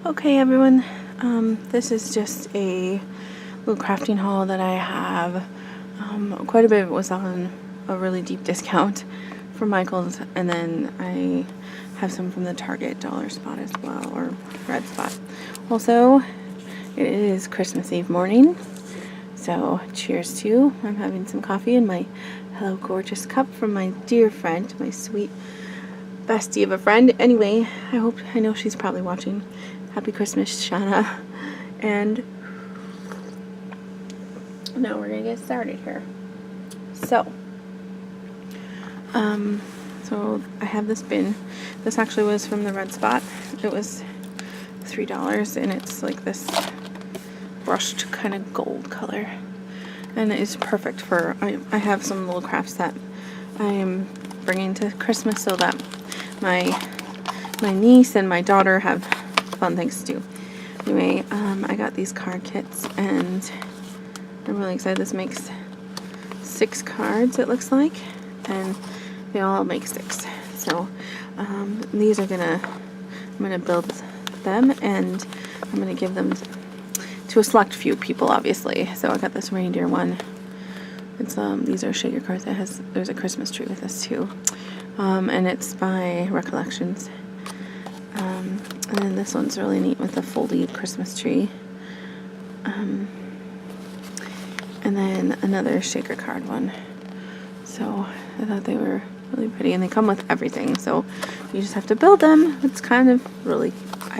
Okay everyone, this is just a little crafting haul that I have. Quite a bit was on a really deep discount from Michael's, and then I have some from the Target dollar spot as well, or red spot. Also, it is Christmas Eve morning, so cheers to. I'm having some coffee in my Hello Gorgeous cup from my dear friend, my sweet bestie of a friend. Anyway, I know she's probably watching. Happy Christmas, Shauna. And now we're gonna get started here. So I have this bin. This actually was from the red spot. It was $3, and it's like this brushed kind of gold color, and it is perfect for, I have some little crafts that I am bringing to Christmas so that my niece and my daughter have fun things to do. Anyway, I got these card kits, and I'm really excited. This makes 6 cards, it looks like, and they all make 6. So these are I'm gonna build them, and I'm gonna give them to a select few people, obviously. So I got this reindeer one. It's these are shaker cards. There's a Christmas tree with this too, and it's by Recollections. And then this one's really neat with the folded Christmas tree. And then another shaker card one. So I thought they were really pretty, and they come with everything, so you just have to build them. It's kind of I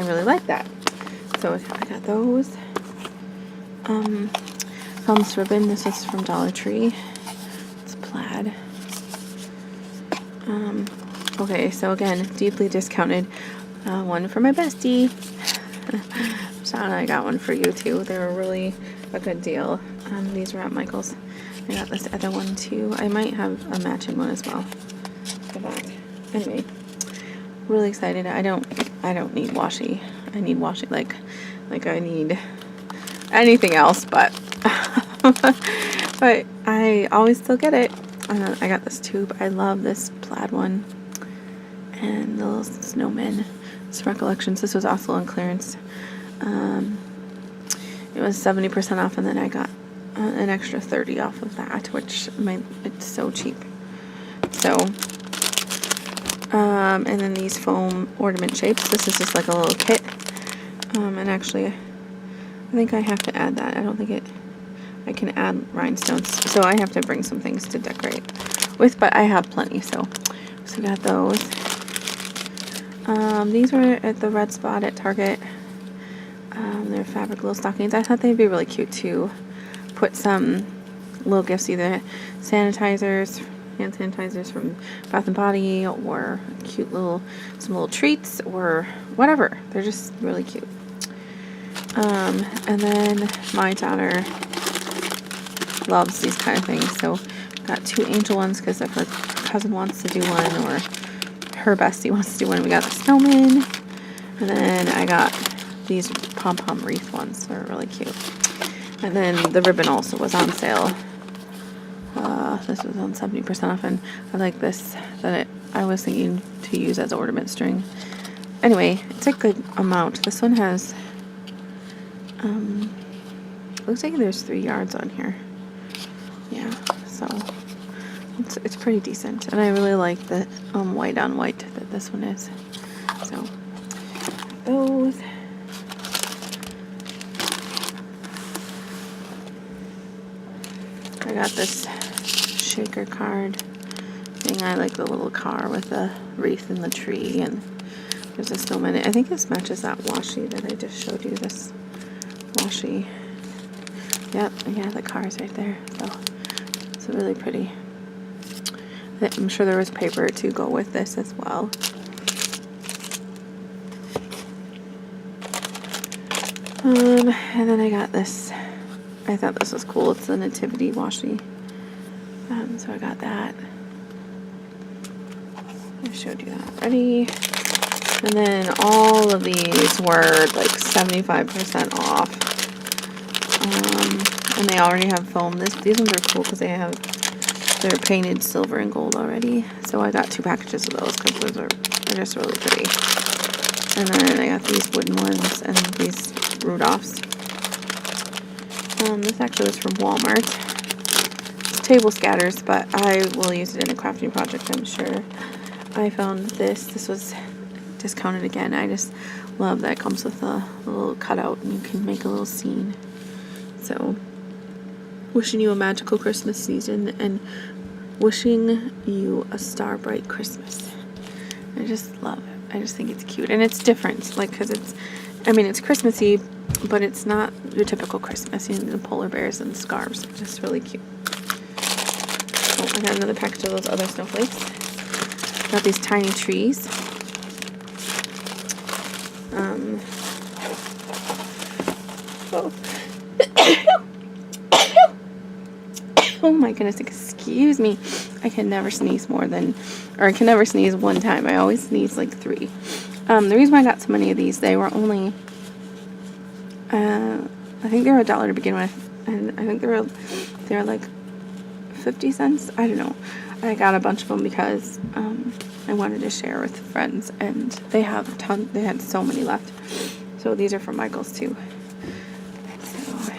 really like that. So I got those. Thumbs ribbon. This is from Dollar Tree. It's plaid. Okay, so again, deeply discounted. One for my bestie. Shauna, I got one for you too. They were really a good deal. These were at Michael's. I got this other one too. I might have a matching one as well for that. Anyway, really excited. I don't need washi. I need washi like I need anything else, but but I always still get it. I got this too, but I love this plaid one. And the little snowman. It's Recollections. This was also on clearance. It was 70% off, and then I got an extra 30 off of that, which it's so cheap. So, and then these foam ornament shapes. This is just like a little kit. And actually, I think I have to add that. I don't think I can add rhinestones, so I have to bring some things to decorate with, but I have plenty, so we got those. These were at the red spot at Target. They're fabric little stockings. I thought they'd be really cute to put some little gifts, either hand sanitizers from Bath and Body, or some little treats, or whatever. They're just really cute. And then my daughter loves these kind of things, so got 2 angel ones because if her cousin wants to do one, or her bestie wants to do one. We got the snowman, and then I got these pom-pom wreath ones. They're really cute. And then the ribbon also was on sale. This was on 70% off, and I like this, I was thinking to use as ornament string. Anyway, it's a good amount. This one has looks like there's 3 yards on here. Yeah, so it's pretty decent, and I really like the white on white that this one is. So those. I got this shaker card thing. I like the little car with the wreath and the tree, and there's a snowman. I think this matches that washi that I just showed you. This washi. Yep, yeah, the car's right there. So it's really pretty. I'm sure there was paper to go with this as well. And then I got this. I thought this was cool. It's the nativity washi. So I got that. I showed you that already. And then all of these were like 75% off. And they already have foam. These ones are cool because they're painted silver and gold already. So I got 2 packages of those because they're just really pretty. And then I got these wooden ones and these Rudolphs. This actually was from Walmart. It's table scatters, but I will use it in a crafting project, I'm sure. I found this. This was discounted again. I just love that it comes with a little cutout and you can make a little scene. So, wishing you a magical Christmas season and wishing you a star bright Christmas. I just love it. I just think it's cute and it's different, like, because it's, I mean, it's Christmassy, but it's not your typical Christmas. You know, the polar bears and scarves. It's just really cute. Oh, I got another package of those other snowflakes. Got these tiny trees. Oh. Oh my goodness, excuse me. I can never sneeze more than, or I can never sneeze one time. I always sneeze like 3. The reason why I got so many of these, they were only, I think they were $1 to begin with, and I think they were like 50 cents. I don't know. I got a bunch of them because I wanted to share with friends, and they have a ton. They had so many left. So these are from Michael's too. So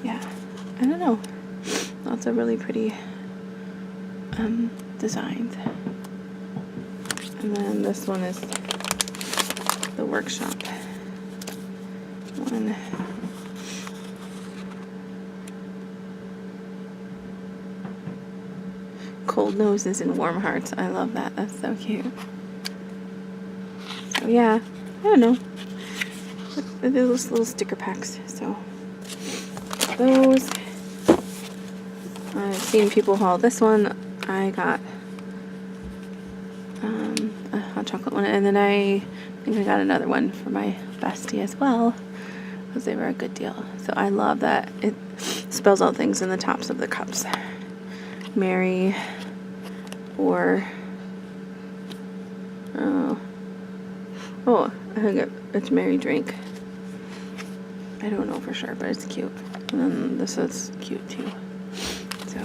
yeah, I don't know. Lots of really pretty designs. And then this one is the workshop one. Cold noses and warm hearts. I love that. That's so cute. So yeah, I don't know. Those little sticker packs. So those. I've seen people haul this one. I got a hot chocolate one, and then I think I got another one for my bestie as well, because they were a good deal. So I love that it spells out things in the tops of the cups. Mary, or I think it's Mary drink. I don't know for sure, but it's cute. And then this is cute too. So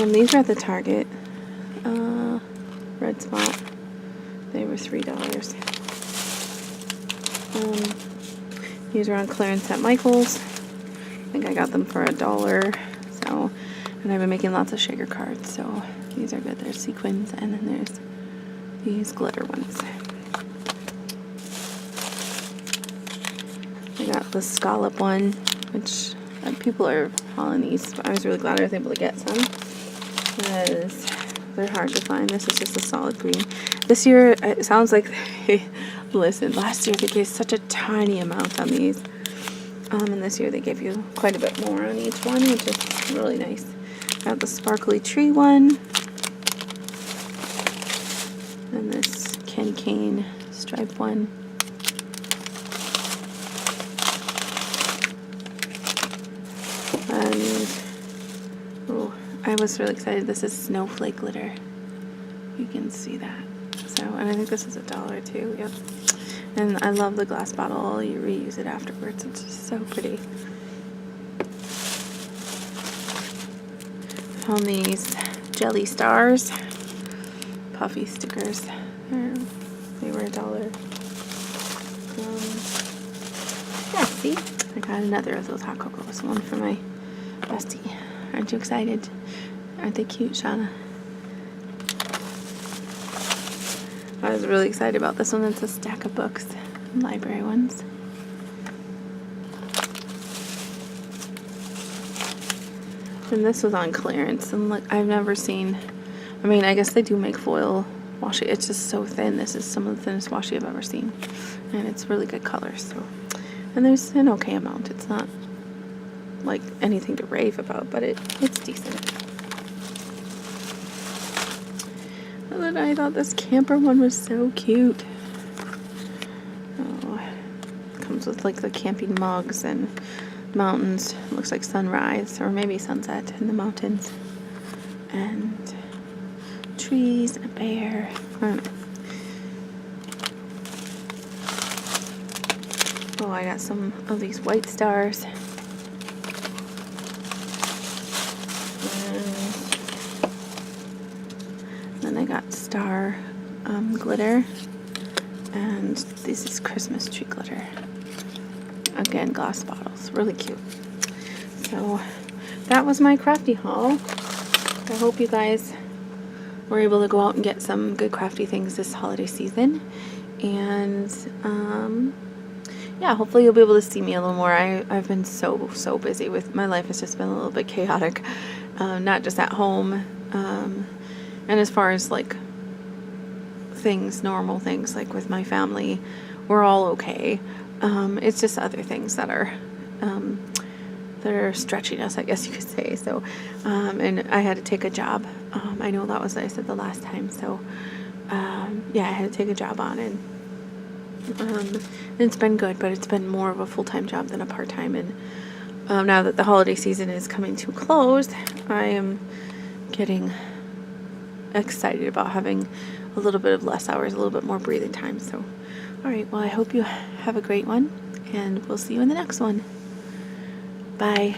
these are at the Target. Red Spot. They were $3. These are on clearance at Michael's. I think I got them for $1. So, and I've been making lots of shaker cards, so these are good. There's sequins, and then there's these glitter ones. I got the scallop one, which people are hauling these, but I was really glad I was able to get some, because they're hard to find. This is just a solid green. This year, it sounds like listen, last year they gave such a tiny amount on these. And this year they give you quite a bit more on each one, which is really nice. Got the sparkly tree one. And this candy cane stripe one. And, oh, I was really excited. This is snowflake glitter. You can see that. So, and I think this is $1 too. Yep. And I love the glass bottle. You reuse it afterwards. It's just so pretty. Found these jelly stars. Puffy stickers. They were $1. Yeah, see? I got another of those hot cocos. One for my bestie. Aren't you excited? Aren't they cute, Shauna? I was really excited about this one. It's a stack of books, library ones. And this was on clearance. And look, I've never seen, I mean, I guess they do make foil washi. It's just so thin. This is some of the thinnest washi I've ever seen. And it's really good color. So, and there's an okay amount. It's not like anything to rave about, but it's decent. And then I thought this camper one was so cute. Oh, it comes with like the camping mugs and mountains. It looks like sunrise or maybe sunset in the mountains. And trees and a bear. Oh, I got some of these white stars. And then I got star glitter, and this is Christmas tree glitter. Again, glass bottles, really cute. So that was my Crafty haul. I hope you guys were able to go out and get some good crafty things this holiday season. And yeah, hopefully you'll be able to see me a little more. I've been so busy with my life. Has just been a little bit chaotic, not just at home, and as far as like things, normal things like with my family, we're all okay. It's just other things that are stretching us, I guess you could say. So and I had to take a job. I know that was what I said the last time. So yeah, I had to take a job on, and it's been good, but it's been more of a full-time job than a part-time. And now that the holiday season is coming to a close, I am getting excited about having a little bit of less hours, a little bit more breathing time. So all right, well, I hope you have a great one, and we'll see you in the next one. Bye.